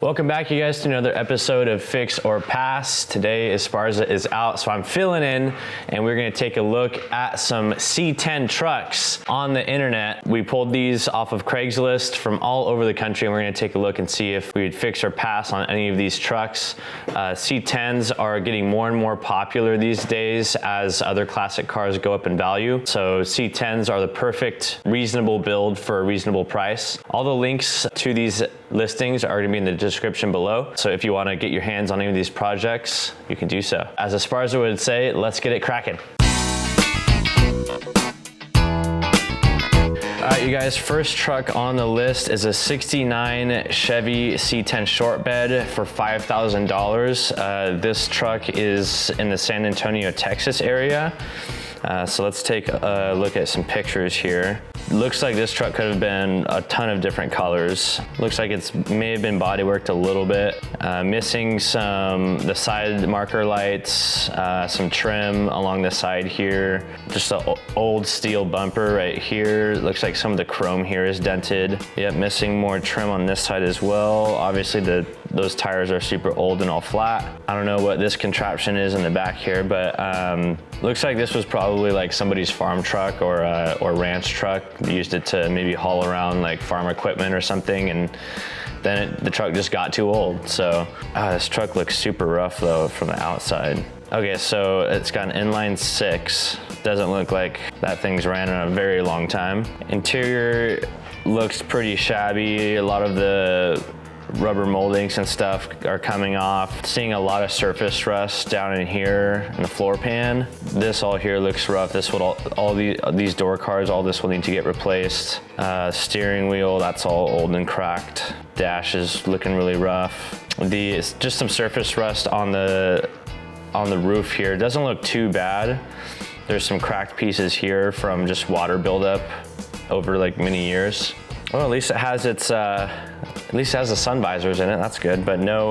Welcome back, you guys, to another episode of Fix or Pass. Today, Esparza is out, so I'm filling in, and we're gonna take a look at some C10 trucks on the internet. We pulled these off of Craigslist from all over the country, and we're gonna take a look and see if we'd fix or pass on any of these trucks. C10s are getting more and more popular these days as other classic cars go up in value. So C10s are the perfect, reasonable build for a reasonable price. All the links to these listings are gonna be in the description below. So if you wanna get your hands on any of these projects, you can do so. As Esparza would say, let's get it cracking. All right, you guys, first truck on the list is a 69 Chevy C10 short bed for $5,000. This truck is in the San Antonio, Texas area. So let's take a look at some pictures here. Looks like this truck could have been a ton of different colors. Looks like it's may have been bodyworked a little bit. Missing the side marker lights, some trim along the side here. Just an old steel bumper right here. Looks like some of the chrome here is dented. Yep, missing more trim on this side as well. Obviously those tires are super old and all flat. I don't know what this contraption is in the back here, but looks like this was probably like somebody's farm truck or ranch truck. Used it to maybe haul around like farm equipment or something, and then the truck just got too old. So this truck looks super rough though from the outside. Okay, so it's got an inline 6. Doesn't look like that thing's ran in a very long time. Interior looks pretty shabby. A lot of the rubber moldings and stuff are coming off. Seeing a lot of surface rust down in here in the floor pan. This all here looks rough. This will all these door cards, all this will need to get replaced. Steering wheel, that's all old and cracked. Dash is looking really rough. It's just some surface rust on the roof here. It doesn't look too bad. There's some cracked pieces here from just water buildup over like many years. Well, at least it has its the sun visors in it. That's good, but no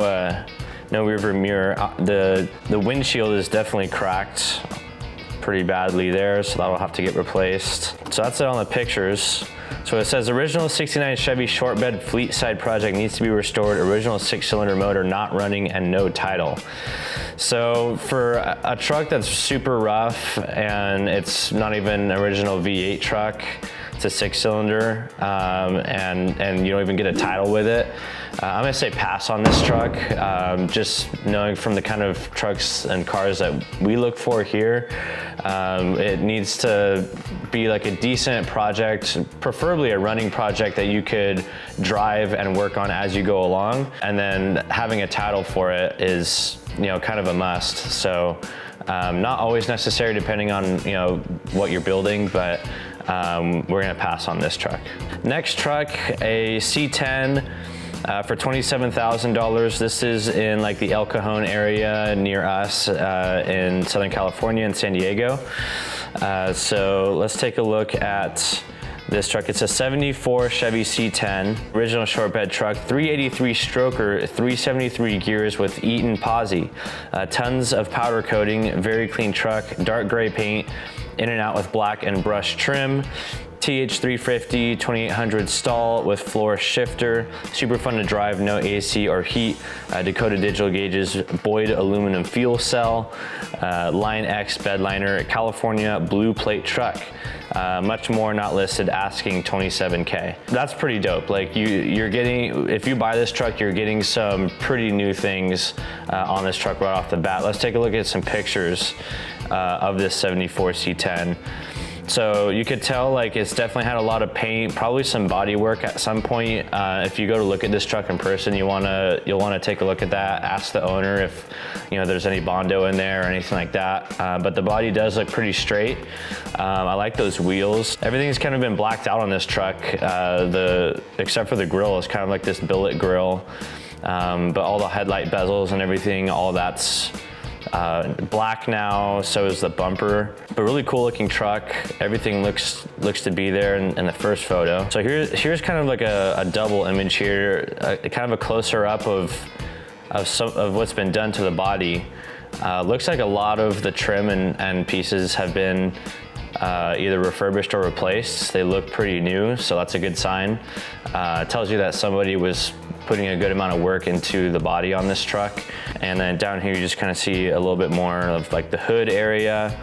rearview mirror. The windshield is definitely cracked pretty badly there, so that'll have to get replaced. So that's it on the pictures. So it says original 69 Chevy short bed fleet side project needs to be restored. Original 6-cylinder motor not running and no title. So for a truck that's super rough and it's not even an original V8 truck, it's a 6-cylinder, and you don't even get a title with it. I'm gonna say pass on this truck. Just knowing from the kind of trucks and cars that we look for here, it needs to be like a decent project, preferably a running project that you could drive and work on as you go along. And then having a title for it is, kind of a must. So not always necessary depending on, what you're building, but we're gonna pass on this truck. Next truck, a C10 for $27,000. This is in like the El Cajon area near us in Southern California in San Diego. So let's take a look at this truck. It's a 74 Chevy C10, original short bed truck, 383 stroker, 373 gears with Eaton posi. Tons of powder coating, very clean truck, dark gray paint, in and out with black and brush trim. TH350 2800 stall with floor shifter. Super fun to drive, no AC or heat. Dakota digital gauges, Boyd aluminum fuel cell. Line X bed liner, California blue plate truck. Much more not listed, asking $27K. That's pretty dope. Like you're getting, if you buy this truck, you're getting some pretty new things on this truck right off the bat. Let's take a look at some pictures of this 74 C10. So you could tell like it's definitely had a lot of paint, probably some body work at some point. If you go to look at this truck in person, you'll wanna take a look at that. Ask the owner if there's any Bondo in there or anything like that. But the body does look pretty straight. I like those wheels. Everything's kind of been blacked out on this truck. Except for the grille, it's kind of like this billet grille. But all the headlight bezels and everything, all that's black now, so is the bumper. But really cool looking truck. Everything looks to be there in the first photo. So here's kind of like a double image here, kind of a closer up of what's been done to the body. Looks like a lot of the trim and pieces have been either refurbished or replaced. They look pretty new, so that's a good sign. It tells you that somebody was putting a good amount of work into the body on this truck. And then down here, you just kind of see a little bit more of like the hood area.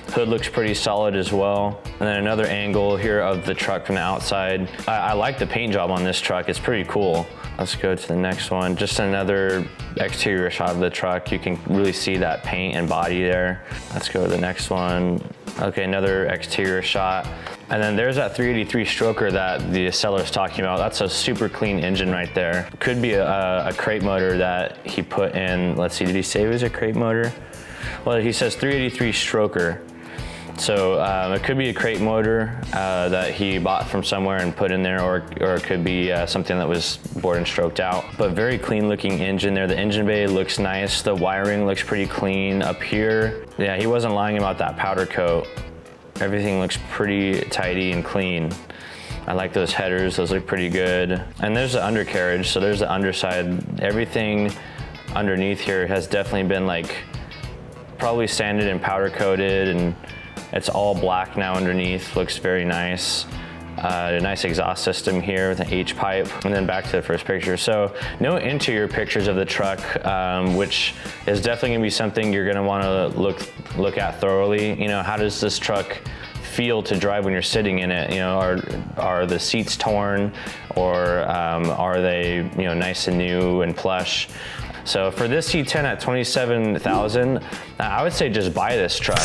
Hood looks pretty solid as well. And then another angle here of the truck from the outside. I like the paint job on this truck, it's pretty cool. Let's go to the next one. Just another exterior shot of the truck. You can really see that paint and body there. Let's go to the next one. Okay, another exterior shot. And then there's that 383 stroker that the seller's talking about. That's a super clean engine right there. Could be a crate motor that he put in. Let's see, did he say it was a crate motor? Well, he says 383 stroker. So it could be a crate motor that he bought from somewhere and put in there, or it could be something that was bored and stroked out. But very clean looking engine there. The engine bay looks nice. The wiring looks pretty clean up here. Yeah, he wasn't lying about that powder coat. Everything looks pretty tidy and clean. I like those headers, those look pretty good. And there's the undercarriage, so there's the underside. Everything underneath here has definitely been like probably sanded and powder coated, and it's all black now underneath. Looks very nice. A nice exhaust system here with an H pipe. And then back to the first picture. So no interior pictures of the truck, which is definitely gonna be something you're gonna wanna look at thoroughly. You know, how does this truck feel to drive when you're sitting in it? You know, are the seats torn, or are they, you know, nice and new and plush? So for this C10 at $27,000, I would say just buy this truck.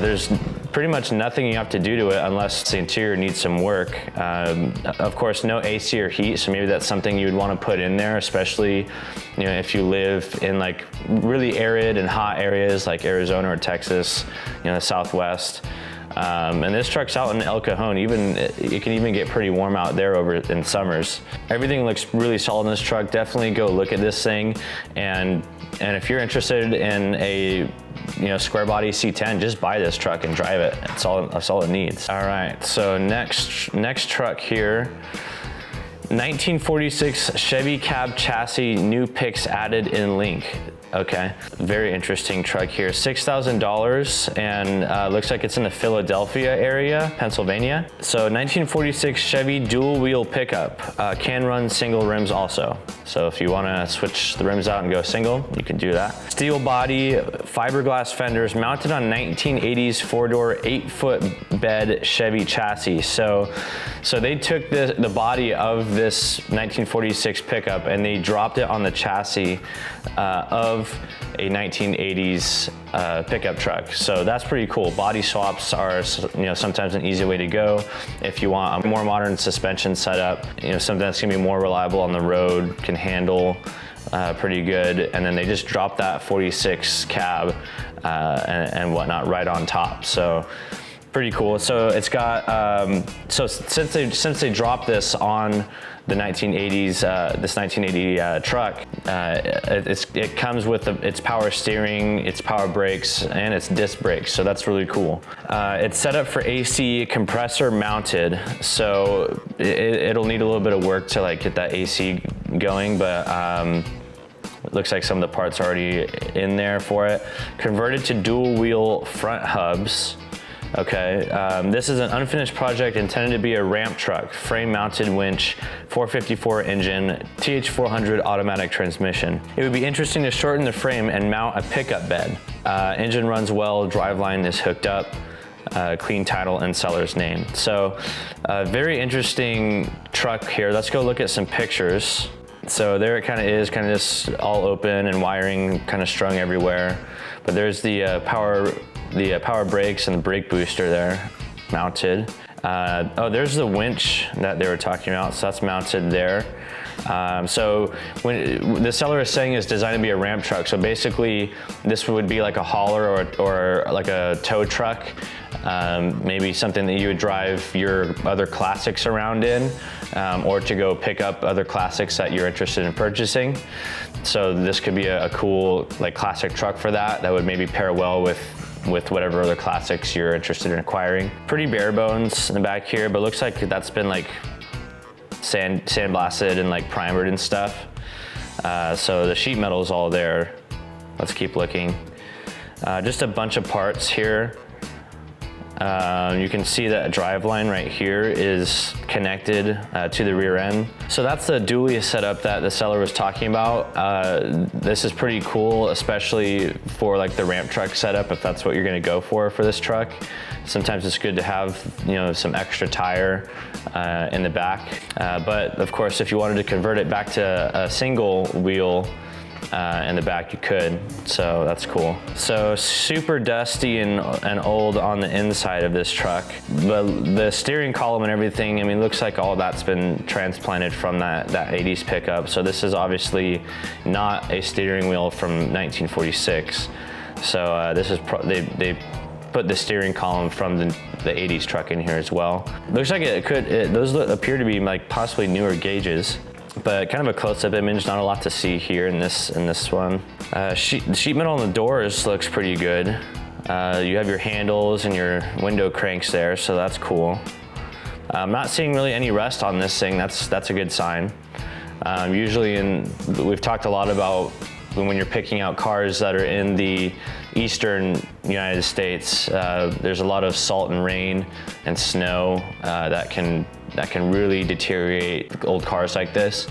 There's pretty much nothing you have to do to it unless the interior needs some work. Of course, no AC or heat, so maybe that's something you would want to put in there, especially, you know, if you live in like really arid and hot areas like Arizona or Texas, you know, the Southwest. And this truck's out in El Cajon. It can even get pretty warm out there over in summers. Everything looks really solid in this truck. Definitely go look at this thing. And if you're interested in a, you know, square body C10, just buy this truck and drive it. That's all it needs. All right, so next truck here. 1946 Chevy cab chassis, new picks added in link. Okay, very interesting truck here. $6,000, and looks like it's in the Philadelphia area, Pennsylvania. So 1946 Chevy dual wheel pickup, can run single rims also. So if you wanna switch the rims out and go single, you can do that. Steel body, fiberglass fenders, mounted on 1980s four-door, 8-foot bed Chevy chassis. So they took the body of this 1946 pickup and they dropped it on the chassis of a 1980s pickup truck. So that's pretty cool. Body swaps are, you know, sometimes an easy way to go if you want a more modern suspension setup. You know, something that's gonna be more reliable on the road, can handle pretty good. And then they just dropped that 46 cab and whatnot right on top. So pretty cool. So it's got, so since they dropped this on the 1980s, this 1980 truck, it comes with its power steering, its power brakes, and its disc brakes. So that's really cool. It's set up for AC, compressor mounted. So it'll need a little bit of work to like get that AC going, but it looks like some of the parts are already in there for it. Converted to dual wheel front hubs. Okay, this is an unfinished project intended to be a ramp truck, frame mounted winch, 454 engine, TH400 automatic transmission. It would be interesting to shorten the frame and mount a pickup bed. Engine runs well, driveline is hooked up, clean title and seller's name. So very interesting truck here. Let's go look at some pictures. So there it kind of is, kind of just all open and wiring kind of strung everywhere. But there's the power brakes and the brake booster there mounted. Oh, there's the winch that they were talking about, so that's mounted there. So when the seller is saying it's designed to be a ramp truck, so basically this would be like a hauler or like a tow truck, maybe something that you would drive your other classics around in, or to go pick up other classics that you're interested in purchasing. So this could be a cool like classic truck for that would maybe pair well with whatever other classics you're interested in acquiring. Pretty bare bones in the back here, but looks like that's been like sandblasted and like primered and stuff. So the sheet metal is all there. Let's keep looking. Just a bunch of parts here. You can see that driveline right here is connected to the rear end. So that's the dually setup that the seller was talking about. This is pretty cool, especially for like the ramp truck setup, if that's what you're gonna go for this truck. Sometimes it's good to have, you know, some extra tire in the back. But of course, if you wanted to convert it back to a single wheel in the back, you could, so that's cool. So super dusty and old on the inside of this truck. The steering column and everything, I mean, looks like all that's been transplanted from that 80s pickup. So this is obviously not a steering wheel from 1946. So this is they put the steering column from the 80s truck in here as well. Looks like those appear to be like possibly newer gauges. But kind of a close-up image, not a lot to see here in this one. Sheet metal on the doors looks pretty good. You have your handles and your window cranks there, so that's cool. I'm not seeing really any rust on this thing. That's a good sign. Usually we've talked a lot about when you're picking out cars that are in the eastern United States, there's a lot of salt and rain and snow that can really deteriorate old cars like this.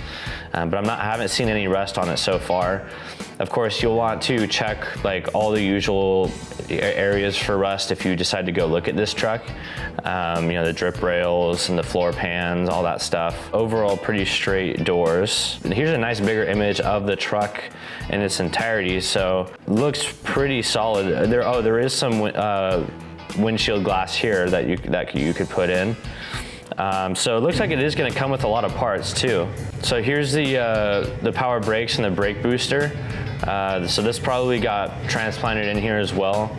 But I haven't seen any rust on it so far. Of course, you'll want to check like all the usual areas for rust if you decide to go look at this truck. You know, the drip rails and the floor pans, all that stuff. Overall, pretty straight doors. Here's a nice bigger image of the truck in its entirety. So looks pretty solid. There is some windshield glass here that you could put in. So it looks like it is going to come with a lot of parts too. So here's the power brakes and the brake booster. So this probably got transplanted in here as well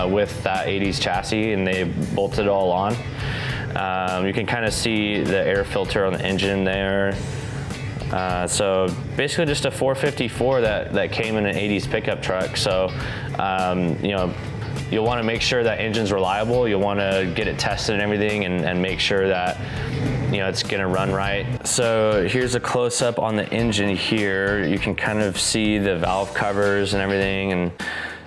with that 80s chassis, and they bolted it all on. You can kind of see the air filter on the engine there. So basically just a 454 that came in an 80s pickup truck. So you know, you'll want to make sure that engine's reliable. You'll want to get it tested and everything, and make sure that, you know, it's gonna run right. So here's a close-up on the engine here. You can kind of see the valve covers and everything. And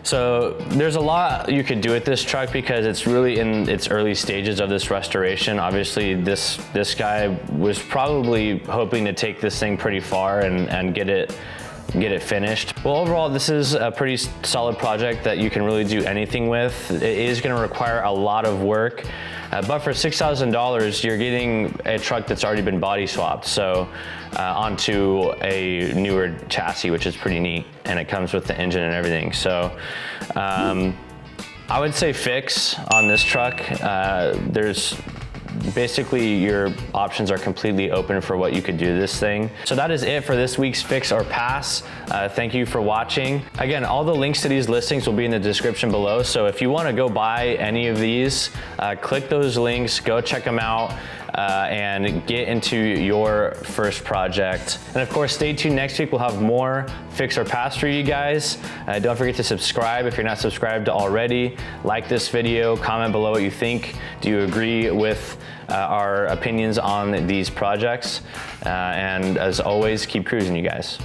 so there's a lot you could do with this truck because it's really in its early stages of this restoration. Obviously, this guy was probably hoping to take this thing pretty far and get it finished. Well, overall, this is a pretty solid project that you can really do anything with. It is going to require a lot of work, but for $6,000, you're getting a truck that's already been body swapped, so onto a newer chassis, which is pretty neat, and it comes with the engine and everything. So I would say fix on this truck. Basically, your options are completely open for what you could do to this thing. So that is it for this week's Fix or Pass. Thank you for watching. Again, all the links to these listings will be in the description below. So if you want to go buy any of these, click those links, go check them out, and get into your first project. And of course, stay tuned. Next week, we'll have more Fix or Pass for you guys. Don't forget to subscribe if you're not subscribed already. Like this video, comment below what you think. Do you agree with our opinions on these projects? And as always, keep cruising, you guys.